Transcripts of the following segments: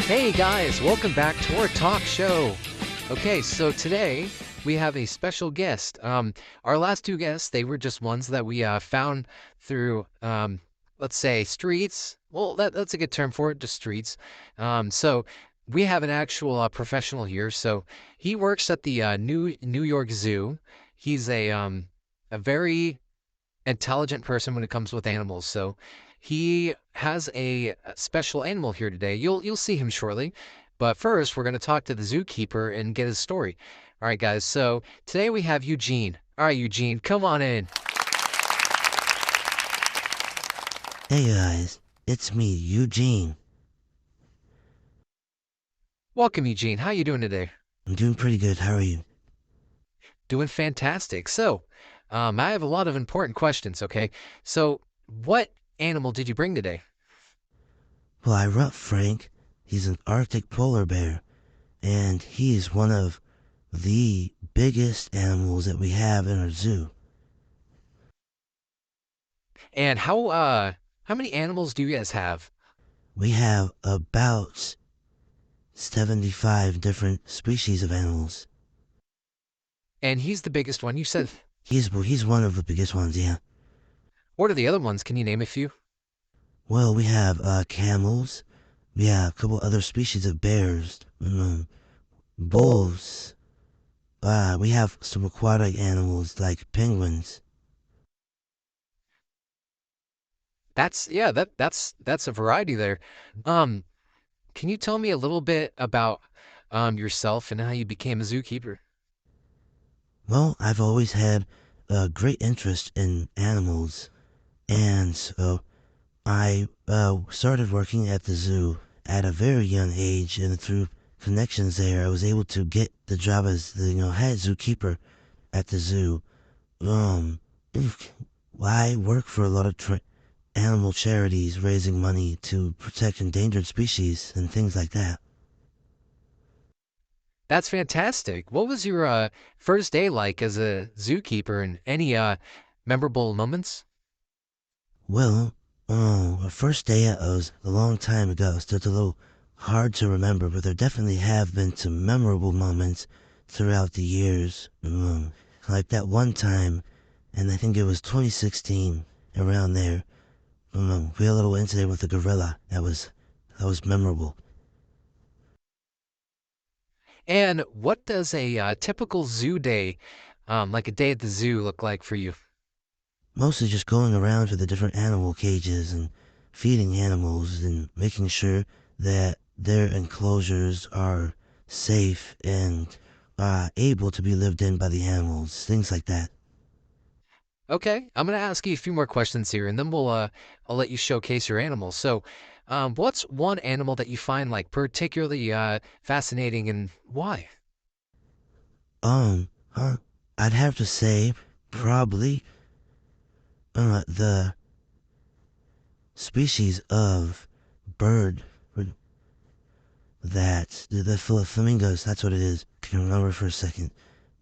Hey guys, welcome back to our talk show. Okay, so today we have a special guest. Our last two guests, they were just ones that we found through, let's say, streets. Well, that's a good term for it, just streets. So we have an actual professional here. So he works at the New York Zoo. He's a very intelligent person when it comes with animals. So he has a special animal here today. You'll see him shortly. But first, we're going to talk to the zookeeper and get his story. All right, guys. So today we have Eugene. All right, Eugene, come on in. Hey guys, it's me, Eugene. Welcome, Eugene. How you doing today? I'm doing pretty good. How are you? Doing fantastic. So, I have a lot of important questions. Okay. So, what animal did you bring today? Well, I brought Frank. He's an Arctic polar bear, and he's one of the biggest animals that we have in our zoo. And how many animals do you guys have? We have about 75 different species of animals. And he's the biggest one. You said. He's one of the biggest ones, yeah. What are the other ones? Can you name a few? Well, we have camels. We have a couple other species of bears, wolves. We have some aquatic animals like penguins. That's a variety there. Um, can you tell me a little bit about yourself and how you became a zookeeper? Well, I've always had a great interest in animals, and so I started working at the zoo at a very young age, and through connections there, I was able to get the job as the head zookeeper at the zoo. Um, I work for a lot of animal charities, raising money to protect endangered species and things like that. That's fantastic. What was your first day like as a zookeeper and any memorable moments? Well, the first day it was a long time ago, so it's a little hard to remember, but there definitely have been some memorable moments throughout the years. Like that one time, and I think it was 2016, around there. We had a little incident with a gorilla. That was memorable. And what does a typical zoo day, like a day at the zoo, look like for you? Mostly just going around to the different animal cages and feeding animals and making sure that their enclosures are safe and able to be lived in by the animals, things like that. Okay, I'm gonna ask you a few more questions here, and then I'll let you showcase your animals. So, what's one animal that you find like particularly fascinating, and why? Um, huh, I'd have to say probably the species of bird that the flamingos. That's what it is. Can you remember for a second?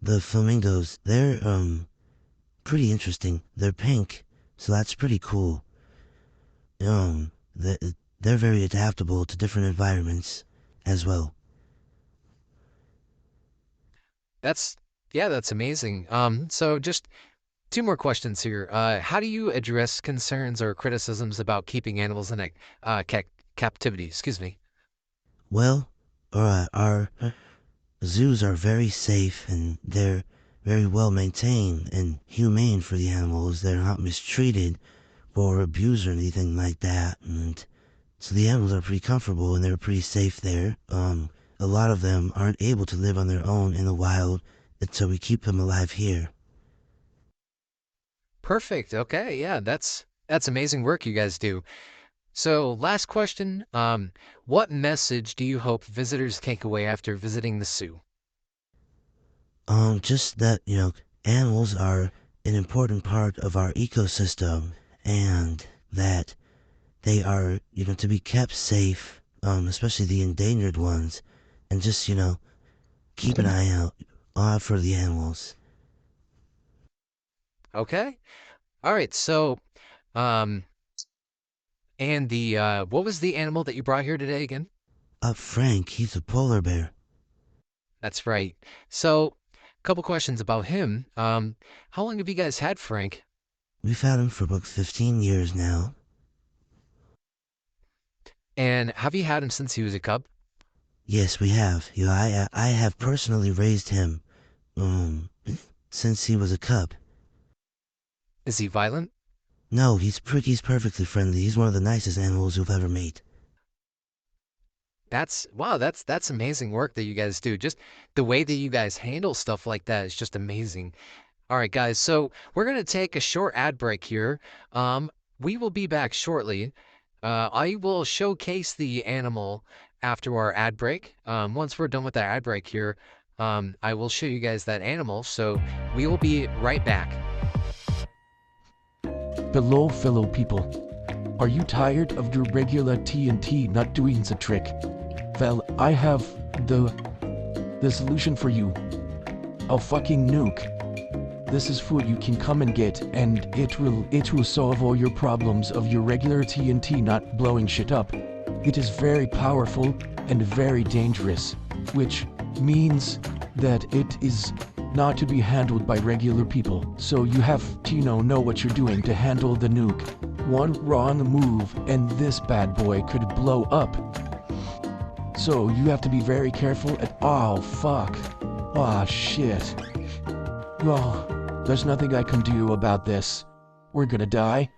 The flamingos. They're pretty interesting. They're pink, so that's pretty cool. They're very adaptable to different environments as well. That's yeah, that's amazing. So just two more questions here. How do you address concerns or criticisms about keeping animals in a captivity? Excuse me. Well, our zoos are very safe and they're very well maintained and humane for the animals. They're not mistreated or abused or anything like that. And so the animals are pretty comfortable and they're pretty safe there. A lot of them aren't able to live on their own in the wild, and so we keep them alive here. Perfect. Okay, yeah, that's amazing work you guys do. So, last question. What message do you hope visitors take away after visiting the zoo? Just that, animals are an important part of our ecosystem and that they are, to be kept safe, especially the endangered ones, and just, keep an eye out for the animals. Okay. All right. So, um, and the what was the animal that you brought here today again? Frank, he's a polar bear. That's right. So, a couple questions about him. How long have you guys had Frank? We've had him for about 15 years now. And have you had him since he was a cub? Yes, we have. I have personally raised him, um, since he was a cub. Is he violent? No, he's perfectly friendly. He's one of the nicest animals you've ever met. That's wow, that's amazing work that you guys do. Just the way that you guys handle stuff like that is just amazing. All right, guys, so we're gonna take a short ad break here. We will be back shortly. I will showcase the animal after our ad break. Once we're done with that ad break here, I will show you guys that animal. So we will be right back. Hello, fellow people. Are you tired of your regular TNT not doing the trick? Well, I have the solution for you. A fucking nuke. This is food you can come and get, and it will solve all your problems of your regular TNT not blowing shit up. It is very powerful and very dangerous, which means that it is not to be handled by regular people. So you have to know what you're doing to handle the nuke. One wrong move and this bad boy could blow up. So you have to be very careful at— oh fuck. Oh shit. Oh, there's nothing I can do about this. We're gonna die.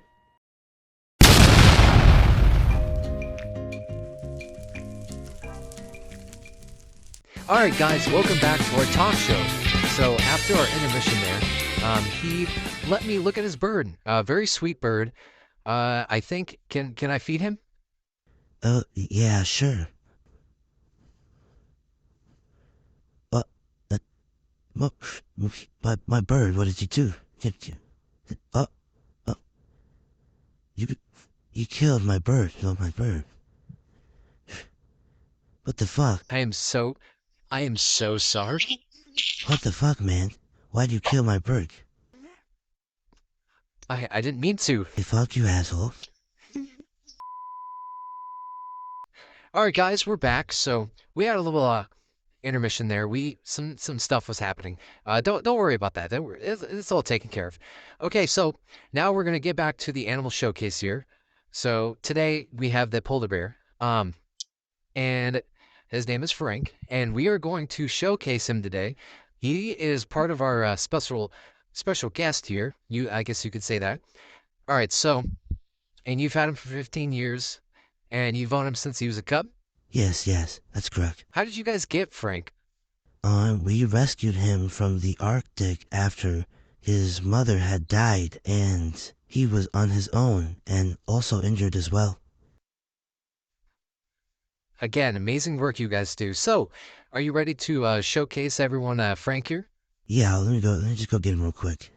All right, guys, welcome back to our talk show. So after our intermission there, he let me look at his bird. Very sweet bird. I think can I feed him? Yeah, sure. But, uh, my bird, what did you do? Uh, uh, you, you killed my bird, my bird. What the fuck? I am so sorry. What the fuck, man? Why'd you kill my bird? I didn't mean to. Hey, fuck you, asshole. All right, guys, we're back. So we had a little intermission there. Some stuff was happening. Don't worry about that. It's all taken care of. Okay, so now we're gonna get back to the animal showcase here. So today we have the polar bear. And his name is Frank, and we are going to showcase him today. He is part of our special guest here. I guess you could say that. All right, so, and you've had him for 15 years, and you've owned him since he was a cub? Yes, that's correct. How did you guys get Frank? We rescued him from the Arctic after his mother had died, and he was on his own and also injured as well. Again, amazing work you guys do. So, are you ready to showcase everyone Frank here? Yeah, let me just go get him real quick.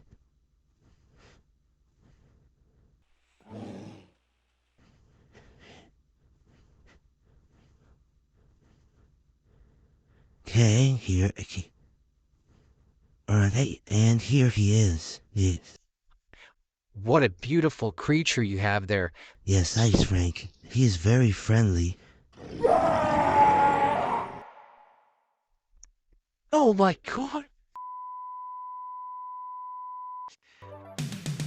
Okay. Alright, and here he is. Yes. What a beautiful creature you have there. Yes, thanks, Frank. He is very friendly. Oh my god!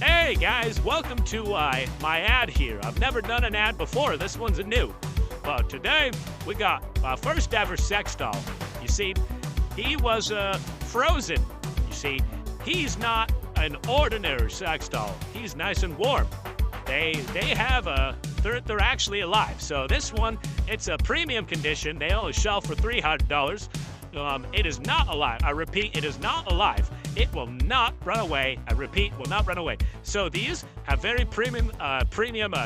Hey guys, welcome to my ad here. I've never done an ad before. This one's a new. But today we got our first ever sex doll. You see, he was frozen. You see, he's not an ordinary sex doll. He's nice and warm. They have they're actually alive. So this one, it's a premium condition. They only sell for $300. It is not alive. I repeat, it is not alive. It will not run away. I repeat, will not run away. So these have very premium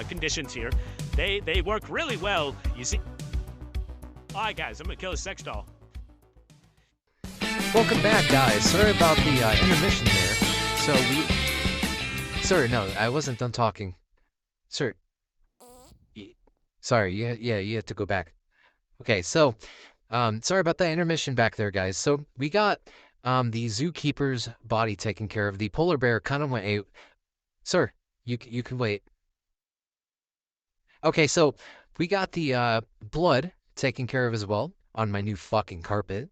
conditions here. They work really well. You see. All right, guys, I'm gonna kill a sex doll. Welcome back, guys. Sorry about the intermission there. So Sorry, no, I wasn't done talking. Sir. Sorry, yeah, you had to go back. Okay, so, sorry about that intermission back there, guys. So, we got, the zookeeper's body taken care of. The polar bear kind of went out. Sir, you can wait. Okay, so, we got the, blood taken care of as well on my new fucking carpet,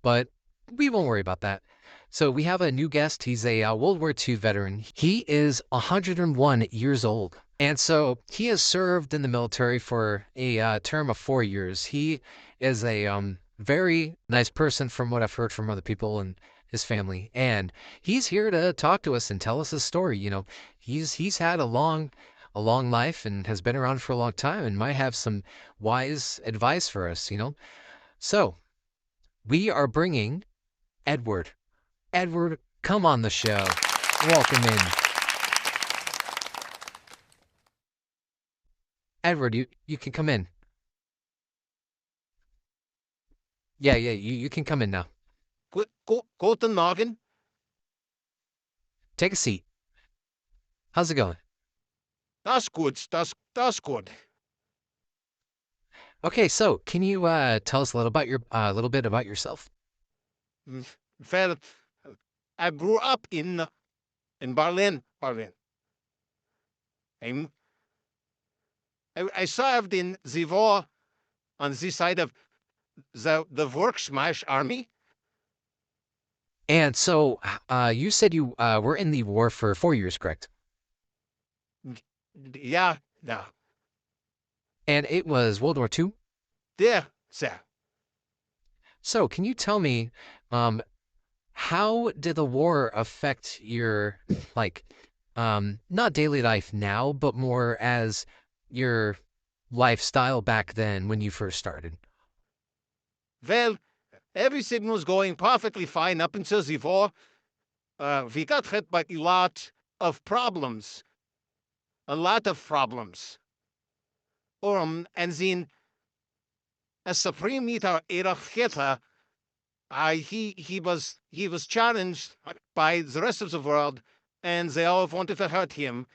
but we won't worry about that. So we have a new guest. He's a World War II veteran. He is 101 years old. And so he has served in the military for a term of 4 years. He is a very nice person from what I've heard from other people and his family. And he's here to talk to us and tell us his story. You know, he's had a long life and has been around for a long time and might have some wise advice for us, you know. So we are bringing Edward. Edward, come on the show. Welcome in. Edward, you can come in. Yeah, you can come in now. Guten Morgen. Take a seat. How's it going? Das gut, das gut. Okay, so can you tell us a little bit about yourself? Well, I grew up in Berlin. I served in the war on the side of the Volksmarsch army. And so you said you were in the war for 4 years, correct? Yeah. And it was World War II? There, sir. So can you tell me, how did the war affect your, like, not daily life now, but more as your lifestyle back then when you first started? Well, everything was going perfectly fine up until the war. We got hit by a lot of problems. And then as Supreme Leader Adolf Hitler, he was challenged by the rest of the world, and they all wanted to hurt him.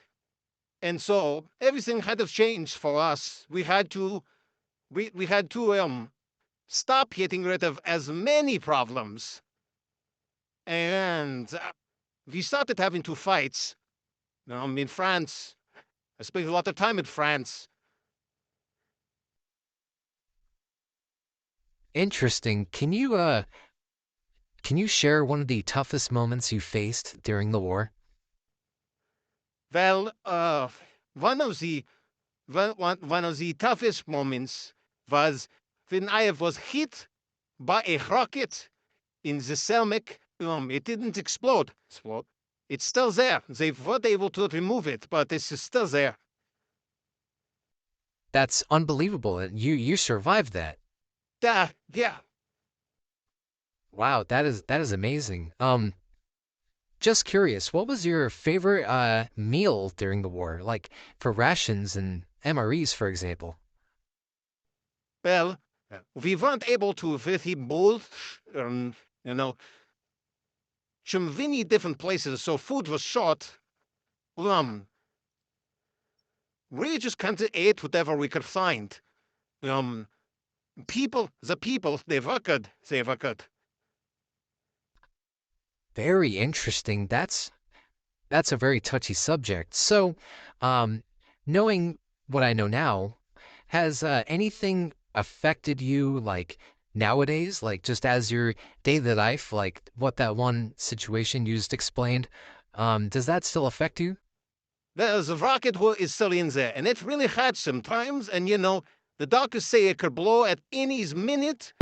And so everything had to change for us. We had to stop getting rid of as many problems, and we started having to fight. In France. I spent a lot of time in France. Interesting. Can you share one of the toughest moments you faced during the war? Well, one of the toughest moments was when I was hit by a rocket in the stomach. It didn't explode. It's still there. They weren't able to remove it, but it's still there. That's unbelievable. And you survived that. Yeah. Wow, that is amazing. Just curious, what was your favorite meal during the war? Like for rations and MREs, for example. Well, we weren't able to really both, from many different places, so food was short. We just kind of ate whatever we could find. The people, they were good. Very interesting. That's a very touchy subject. So, knowing what I know now, has anything affected you like nowadays, like just as your daily life, like what that one situation you just explained? Does that still affect you? The rocket is still in there, and it really hurts sometimes. And the doctors say it could blow at any minute.